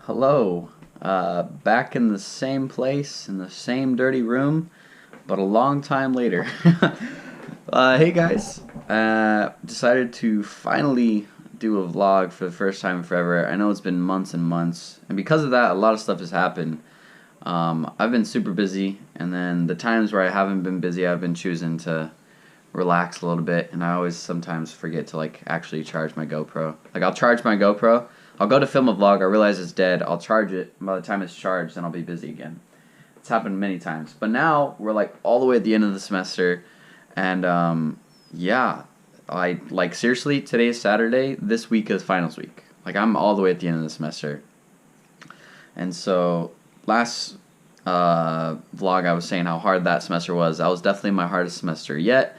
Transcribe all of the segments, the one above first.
Hello. Back in the same place, in the same dirty room, but a long time later. Hey guys. Decided to finally do a vlog for the first time forever. I know it's been months and months, and because of that, a lot of stuff has happened. I've been super busy, and then the times where I haven't been busy, I've been choosing to relax a little bit, and I always sometimes forget to actually charge my GoPro. I'll charge my GoPro, I'll go to film a vlog, I realize it's dead, I'll charge it, and by the time it's charged, then I'll be busy again. It's happened many times. But now we're all the way at the end of the semester, and yeah, seriously, today is Saturday, this week is finals week. I'm all the way at the end of the semester. And so last vlog I was saying how hard that semester was. That was definitely my hardest semester yet.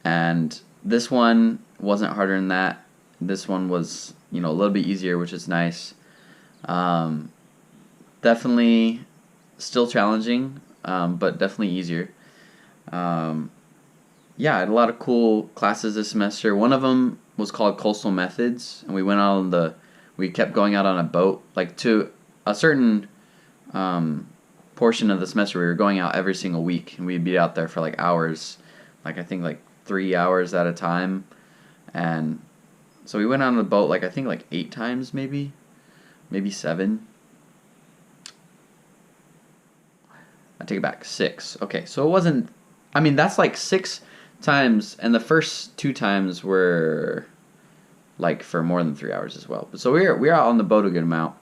And this one wasn't harder than that. This one was, a little bit easier, which is nice. Definitely still challenging, but definitely easier. Yeah, I had a lot of cool classes this semester. One of them was called Coastal Methods, and we kept going out on a boat, to a certain portion of the semester. We were going out every single week, and we'd be out there for hours, I think 3 hours at a time. And so we went on the boat I think 8 times, maybe 7. I take it back, 6. Okay, so it wasn't, that's 6 times, and the first 2 times were for more than 3 hours as well. So we were out on the boat a good amount,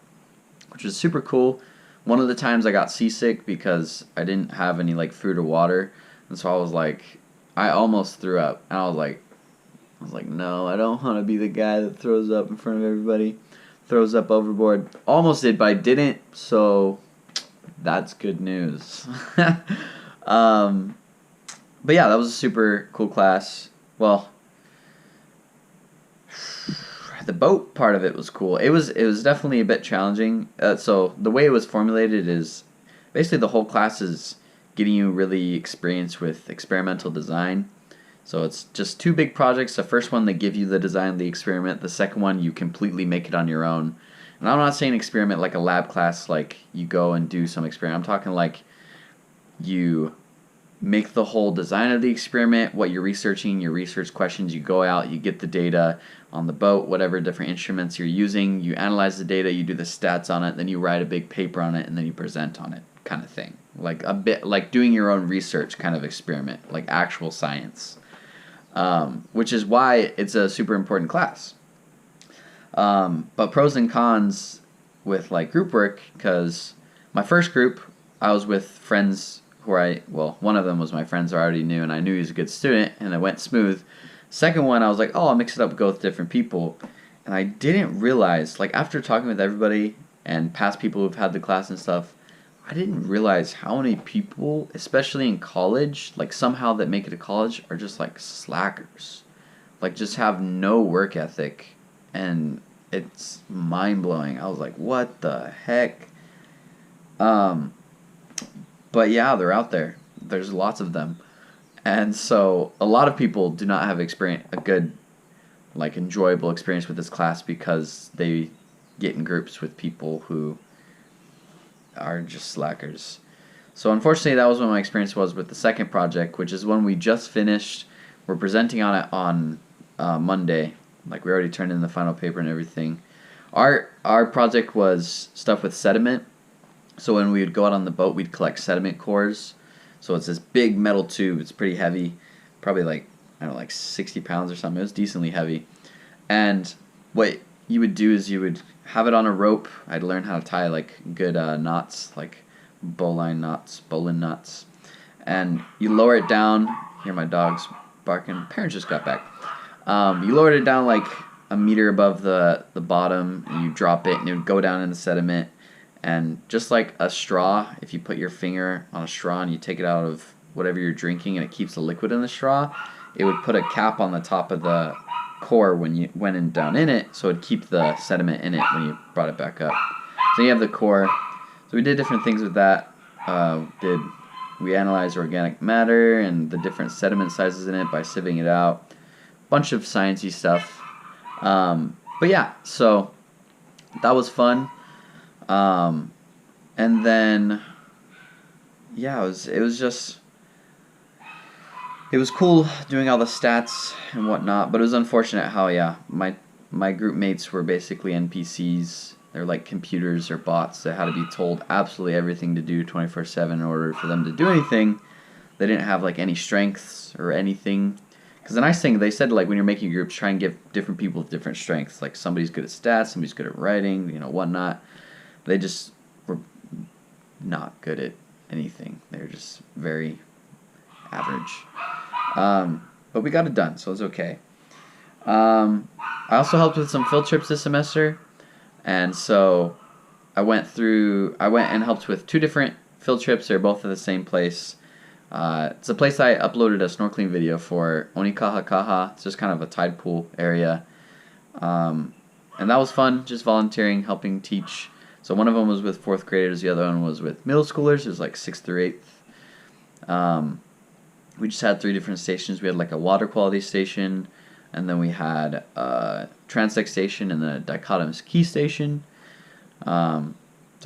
which was super cool. One of the times I got seasick because I didn't have any food or water, and so I was I almost threw up, and I was like, no, I don't want to be the guy that throws up in front of everybody, throws up overboard. Almost did, but I didn't, so that's good news. But yeah, that was a super cool class. Well, the boat part of it was cool. It was definitely a bit challenging. So the way it was formulated is basically the whole class is getting you really experienced with experimental design. So it's just 2 big projects. The first one, they give you the design of the experiment. The second one, you completely make it on your own. And I'm not saying experiment like a lab class, you go and do some experiment. I'm talking you make the whole design of the experiment, what you're researching, your research questions. You go out, you get the data on the boat, whatever different instruments you're using. You analyze the data, you do the stats on it, then you write a big paper on it, and then you present on it, kind of thing. A bit like doing your own research kind of experiment, actual science. Which is why it's a super important class. But pros and cons with group work, because my first group, I was with friends one of them was my friends I already knew, and I knew he was a good student, and it went smooth. Second one, I was I'll mix it up, go with different people. And I didn't realize, after talking with everybody and past people who've had the class and stuff, I didn't realize how many people, especially in college, somehow that make it to college are just slackers. Just have no work ethic. And it's mind-blowing. I was what the heck? But yeah, they're out there. There's lots of them. And so a lot of people do not have a good, enjoyable experience with this class because they get in groups with people who are just slackers. So unfortunately, that was what my experience was with the second project, which is one we just finished. We're presenting on it on Monday. We already turned in the final paper and everything. Our project was stuff with sediment. So when we would go out on the boat, we'd collect sediment cores. So it's this big metal tube. It's pretty heavy, probably 60 pounds or something. It was decently heavy. And what you would do is you would have it on a rope. I'd learn how to tie good knots, bowline knots. And you lower it down. Hear my dog's barking. Parents just got back. You lowered it down a meter above the bottom, and you drop it, and it would go down in the sediment. And just like a straw, if you put your finger on a straw and you take it out of whatever you're drinking and it keeps the liquid in the straw, it would put a cap on the top of the core when you went down in it, so it'd keep the sediment in it when you brought it back up. So you have the core. So we did different things with that. We analyzed organic matter and the different sediment sizes in it by sieving it out. Bunch of sciencey stuff. But yeah, so that was fun. Um, and then yeah, it was cool doing all the stats and whatnot, but it was unfortunate how my group mates were basically NPCs. They're like computers or bots that had to be told absolutely everything to do 24/7 in order for them to do anything. They didn't have like any strengths or anything. Because the nice thing, they said like when you're making groups, try and give different people different strengths. Like somebody's good at stats, somebody's good at writing, whatnot. They just were not good at anything. They're just very average. But we got it done, so it's okay. I also helped with some field trips this semester, and so I went and helped with 2 different field trips. They're both at the same place. It's a place I uploaded a snorkeling video for, Onikaha. It's just kind of a tide pool area. And that was fun, just volunteering, helping teach. So one of them was with 4th graders, the other one was with middle schoolers. It was like 6th through 8th. We just had 3 different stations. We had like a water quality station, and then we had a transect station and then a dichotomous key station. So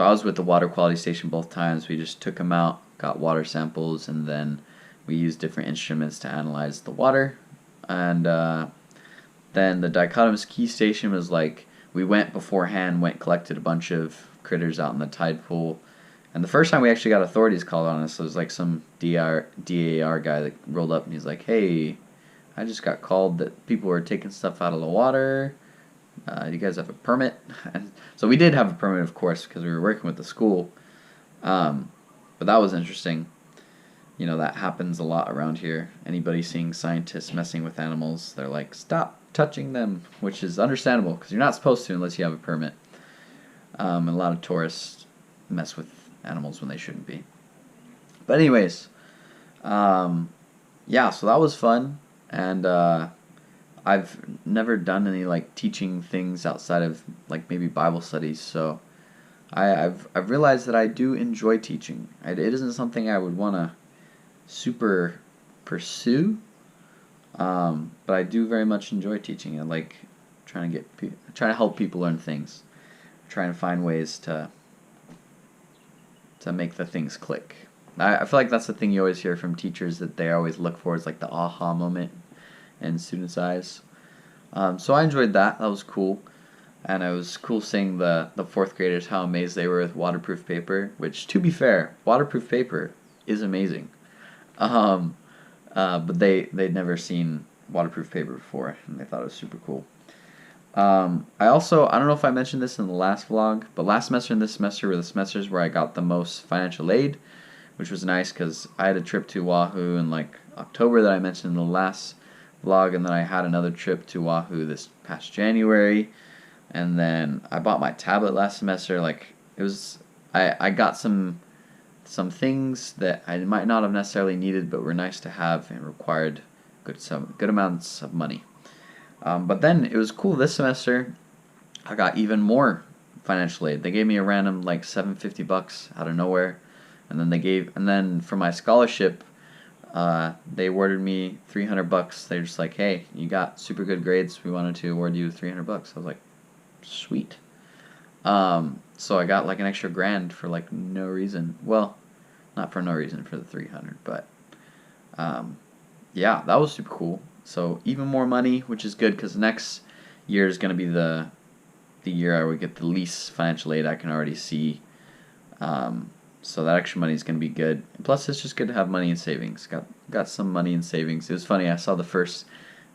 I was with the water quality station both times. We just took them out, got water samples, and then we used different instruments to analyze the water. And then the dichotomous key station was like, we went beforehand, collected a bunch of critters out in the tide pool. And the first time we actually got authorities called on us, it was like some DAR guy that rolled up and he's like, hey, I just got called that people were taking stuff out of the water. Do you guys have a permit? And so we did have a permit, of course, because we were working with the school. But that was interesting. That happens a lot around here. Anybody seeing scientists messing with animals, they're like, stop touching them, which is understandable because you're not supposed to unless you have a permit. And a lot of tourists mess with animals when they shouldn't be. But anyways, yeah, so that was fun. And I've never done any like teaching things outside of like maybe Bible studies, so I've realized that I do enjoy teaching. It isn't something I would want to super pursue, but I do very much enjoy teaching. I like trying to help people learn things, trying to find ways to make the things click. I feel like that's the thing you always hear from teachers that they always look for is like the aha moment in students' eyes. So I enjoyed that. That was cool. And it was cool seeing the 4th graders, how amazed they were with waterproof paper, which, to be fair, waterproof paper is amazing. But they'd never seen waterproof paper before, and they thought it was super cool. I don't know if I mentioned this in the last vlog, but last semester and this semester were the semesters where I got the most financial aid, which was nice because I had a trip to Oahu in like October that I mentioned in the last vlog, and then I had another trip to Oahu this past January, and then I bought my tablet last semester. Like I got some things that I might not have necessarily needed, but were nice to have and required good amounts of money. But then it was cool this semester. I got even more financial aid. They gave me a random like $750 out of nowhere, and then for my scholarship, they awarded me $300. They're just like, hey, you got super good grades. We wanted to award you $300. I was like, sweet. So I got like an extra grand for like no reason. Well, not for no reason for the 300, but yeah, that was super cool. So even more money, which is good because next year is going to be the year I would get the least financial aid. I can already see. So that extra money is going to be good. And plus, it's just good to have money in savings. Got some money in savings. It was funny. I saw the first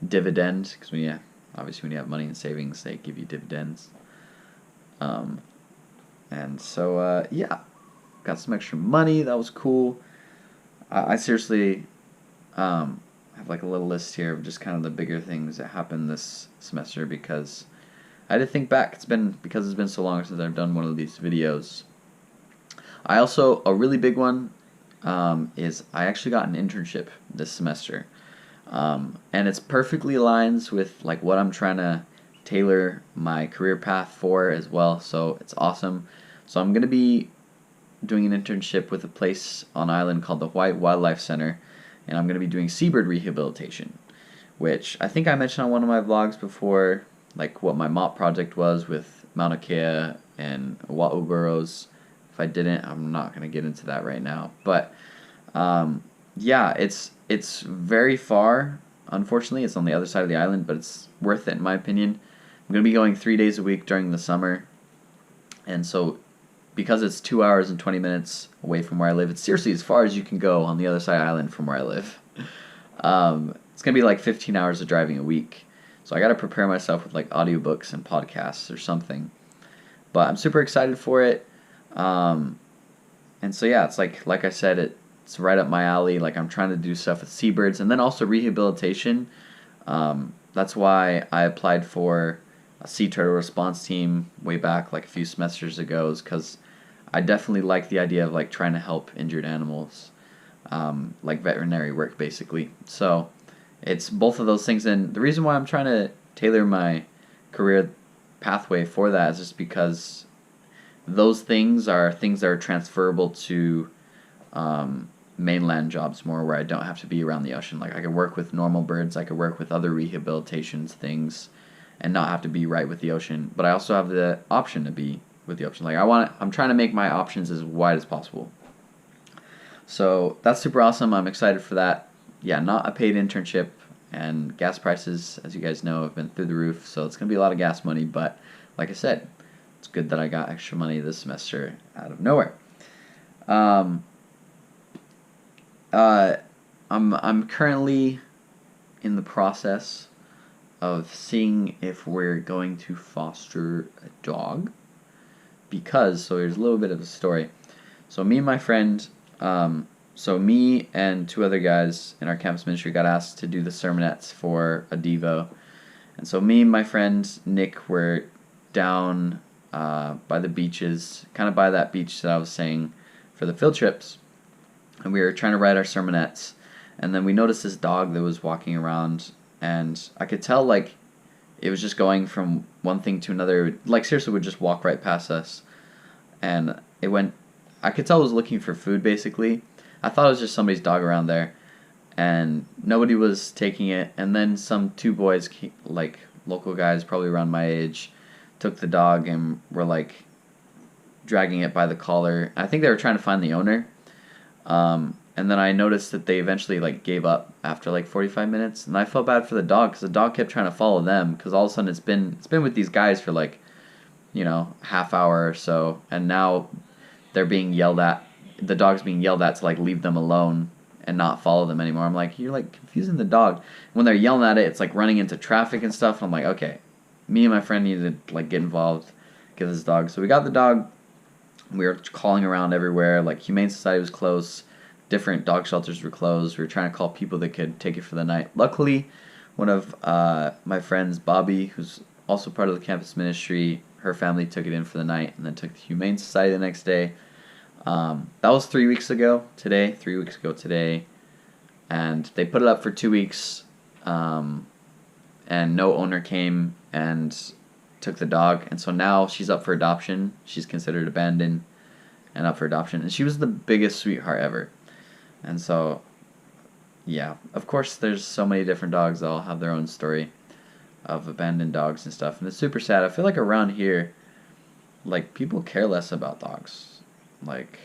dividend because obviously when you have money in savings, they give you dividends. And so yeah, got some extra money. That was cool. I seriously have like a little list here of just kind of the bigger things that happened this semester because I had to think back. It's been so long since I've done one of these videos. A really big one is I actually got an internship this semester, and it's perfectly aligns with like what I'm trying to tailor my career path for as well. So it's awesome. So I'm gonna be doing an internship with a place on island called the White Wildlife Center, and I'm gonna be doing seabird rehabilitation, which I think I mentioned on one of my vlogs before, like what my mop project was with Mauna Kea in Oahu Burrows. If I didn't, I'm not gonna get into that right now. But yeah, it's very far. Unfortunately, it's on the other side of the island, but it's worth it in my opinion. I'm gonna be going 3 days a week during the summer, and so because it's 2 hours and 20 minutes away from where I live, it's seriously as far as you can go on the other side of the island from where I live. It's gonna be like 15 hours of driving a week, so I gotta prepare myself with like audiobooks and podcasts or something. But I'm super excited for it. And so yeah, it's like I said, it's right up my alley. Like I'm trying to do stuff with seabirds and then also rehabilitation. That's why I applied for a sea turtle response team way back like a few semesters ago, because I definitely like the idea of like trying to help injured animals, like veterinary work basically. So it's both of those things, and the reason why I'm trying to tailor my career pathway for that is just because those things are things that are transferable to mainland jobs more, where I don't have to be around the ocean. Like I could work with normal birds, I could work with other rehabilitations things, and not have to be right with the ocean. But I also have the option to be with the ocean. Like I'm trying to make my options as wide as possible. So that's super awesome. I'm excited for that. Yeah, not a paid internship, and gas prices, as you guys know, have been through the roof. So it's gonna be a lot of gas money. But like I said, it's good that I got extra money this semester out of nowhere. Um, I'm currently in the process of seeing if we're going to foster a dog, because so here's a little bit of a story. So me and my friend, me and two other guys in our campus ministry got asked to do the sermonettes for a Devo, and so me and my friend Nick were down by the beaches, kind of by that beach that I was saying for the field trips, and we were trying to write our sermonettes, and then we noticed this dog that was walking around, and I could tell like it was just going from one thing to another. Like seriously, would just walk right past us, and it went. I could tell it was looking for food basically. I thought it was just somebody's dog around there, and nobody was taking it. And then some two boys, like local guys, probably around my age, took the dog and were like dragging it by the collar. I think they were trying to find the owner. And then I noticed that they eventually like gave up after like 45 minutes, and I felt bad for the dog because the dog kept trying to follow them, because all of a sudden it's been with these guys for like, half hour or so, and now they're being yelled at. The dog's being yelled at to like leave them alone and not follow them anymore. I'm like, you're like confusing the dog. When they're yelling at it, it's like running into traffic and stuff. I'm like, okay, me and my friend needed to like get involved, get this dog. So we got the dog. We were calling around everywhere. Like Humane Society was close. Different dog shelters were closed. We were trying to call people that could take it for the night. Luckily, one of my friends, Bobby, who's also part of the campus ministry, her family took it in for the night and then took the Humane Society the next day. That was 3 weeks ago today. 3 weeks ago today. And they put it up for 2 weeks. And no owner came and took the dog. And so now she's up for adoption. She's considered abandoned and up for adoption. And she was the biggest sweetheart ever. And so, yeah, of course there's so many different dogs that all have their own story of abandoned dogs and stuff. And it's super sad. I feel like around here, like, people care less about dogs. Like,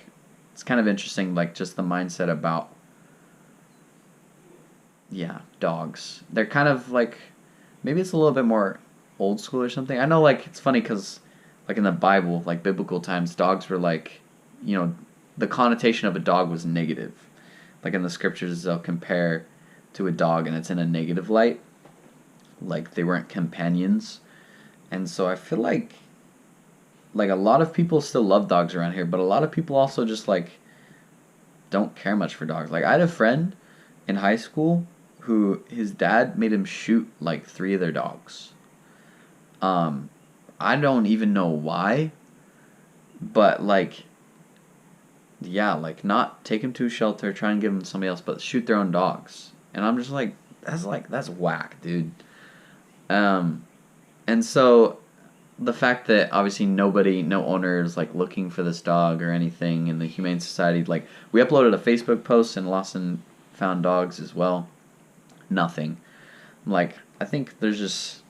it's kind of interesting, like, just the mindset about, yeah, dogs. They're kind of, like, maybe it's a little bit more old school or something. I know, like, it's funny because, like, in the Bible, like, biblical times, dogs were, like, the connotation of a dog was negative. Like in the scriptures, they'll compare to a dog and it's in a negative light. Like they weren't companions. And so I feel like a lot of people still love dogs around here, but a lot of people also just like don't care much for dogs. Like I had a friend in high school who his dad made him shoot like 3 of their dogs. I don't even know why, but like, yeah, like not take him to a shelter, try and give him to somebody else, but shoot their own dogs. And I'm just like, that's whack, dude. And so the fact that obviously no owner is like looking for this dog or anything in the Humane Society, like we uploaded a Facebook post and lost and found dogs as well. Nothing. Like I think there's just,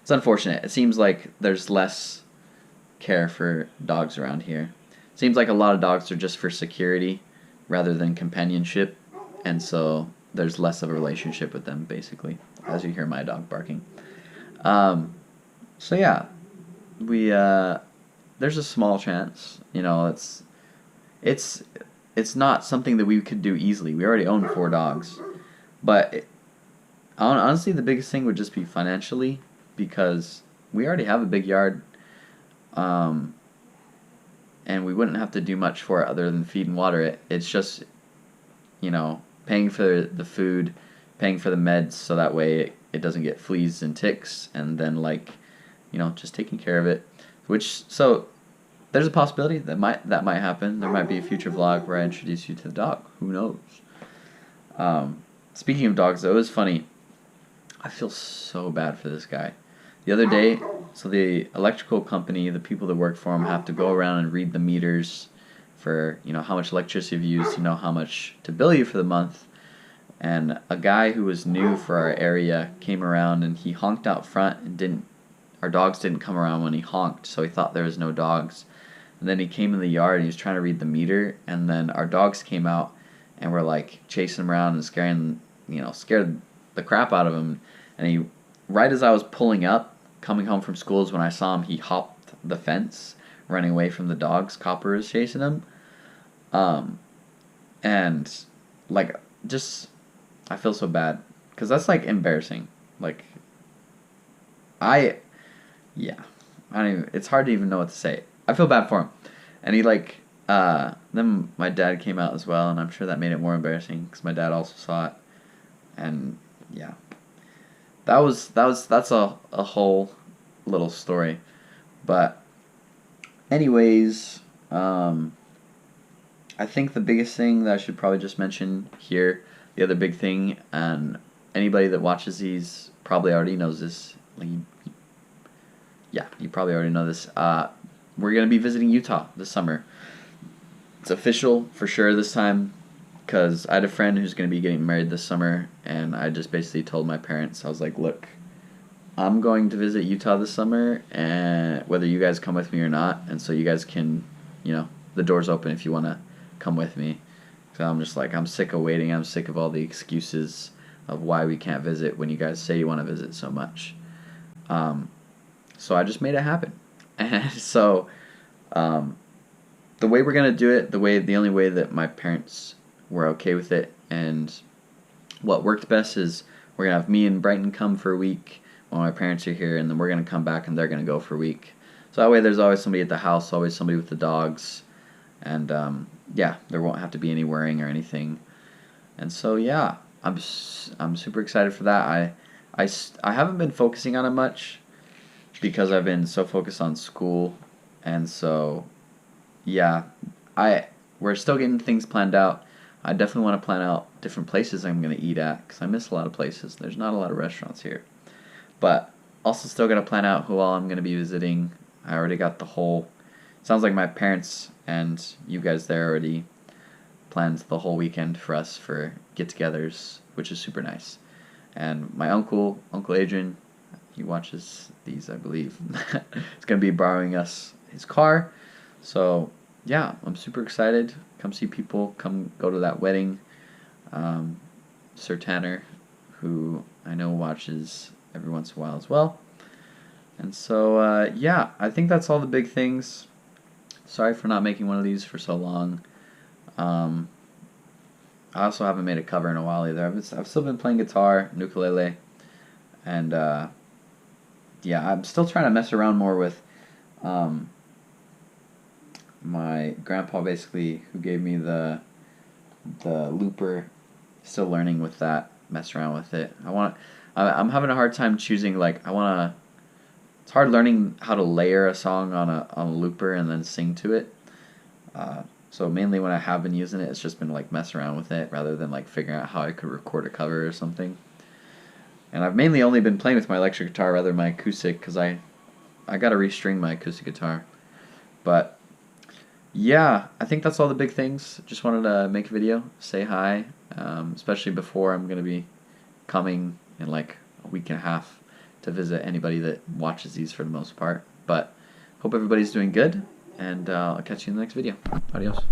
it's unfortunate. It seems like there's less care for dogs around here. Seems like a lot of dogs are just for security rather than companionship, and so there's less of a relationship with them, basically, as you hear my dog barking. Um, so yeah, we there's a small chance, it's it's not something that we could do easily. We already own 4 dogs, but honestly, the biggest thing would just be financially, because we already have a big yard, um, and we wouldn't have to do much for it other than feed and water it. It's just, paying for the food, paying for the meds so that way it doesn't get fleas and ticks, and then just taking care of it. So there's a possibility that might happen. There might be a future vlog where I introduce you to the dog. Who knows? Speaking of dogs, though, it was funny. I feel so bad for this guy. The other day, so the electrical company, the people that work for him, have to go around and read the meters for, how much electricity you've used, how much to bill you for the month. And a guy who was new for our area came around and he honked out front and our dogs didn't come around when he honked, so he thought there was no dogs. And then he came in the yard and he was trying to read the meter, and then our dogs came out and were like chasing him around and scared the crap out of him. And right as I was pulling up, coming home from school, is when I saw him. He hopped the fence, running away from the dogs. Copper was chasing him. And I feel so bad because that's embarrassing. I, yeah, I don't even. It's hard to even know what to say. I feel bad for him, and then my dad came out as well, and I'm sure that made it more embarrassing because my dad also saw it, and yeah. That's a whole little story, but anyways, I think the biggest thing that I should probably just mention here, the other big thing, and anybody that watches these probably already knows this. You probably already know this. We're gonna be visiting Utah this summer. It's official for sure this time, because I had a friend who's going to be getting married this summer, and I just basically told my parents, I was like, look, I'm going to visit Utah this summer, and whether you guys come with me or not, and so you guys can, the door's open if you want to come with me. So I'm just like, I'm sick of waiting. I'm sick of all the excuses of why we can't visit when you guys say you want to visit so much. So I just made it happen. And so the way we're going to do it, the only way that my parents were okay with it, and what worked best is we're going to have me and Brighton come for a week while my parents are here, and then we're going to come back and they're going to go for a week. So that way there's always somebody at the house, always somebody with the dogs, and there won't have to be any worrying or anything. And so yeah, I'm super excited for that. I haven't been focusing on it much because I've been so focused on school, and so yeah, we're still getting things planned out. I definitely want to plan out different places I'm going to eat at, because I miss a lot of places. There's not a lot of restaurants here. But also still got to plan out who all I'm going to be visiting. I already got sounds like my parents and you guys there already planned the whole weekend for us for get-togethers, which is super nice. And my Uncle Adrian, he watches these, I believe. He's going to be borrowing us his car. So yeah, I'm super excited. Come see people. Come go to that wedding. Sir Tanner, who I know watches every once in a while as well. And so, I think that's all the big things. Sorry for not making one of these for so long. I also haven't made a cover in a while either. I've still been playing guitar and ukulele. And, I'm still trying to mess around more with my grandpa, basically, who gave me the looper. Still learning with that, mess around with it. I'm having a hard time choosing, it's hard learning how to layer a song on a looper and then sing to it. So mainly when I have been using it, it's just been mess around with it rather than figuring out how I could record a cover or something. And I've mainly only been playing with my electric guitar rather than my acoustic, because I gotta restring my acoustic guitar. But yeah, I think that's all the big things. Just wanted to make a video, say hi, especially before I'm going to be coming in a week and a half to visit anybody that watches these for the most part. But hope everybody's doing good, and I'll catch you in the next video. Adios.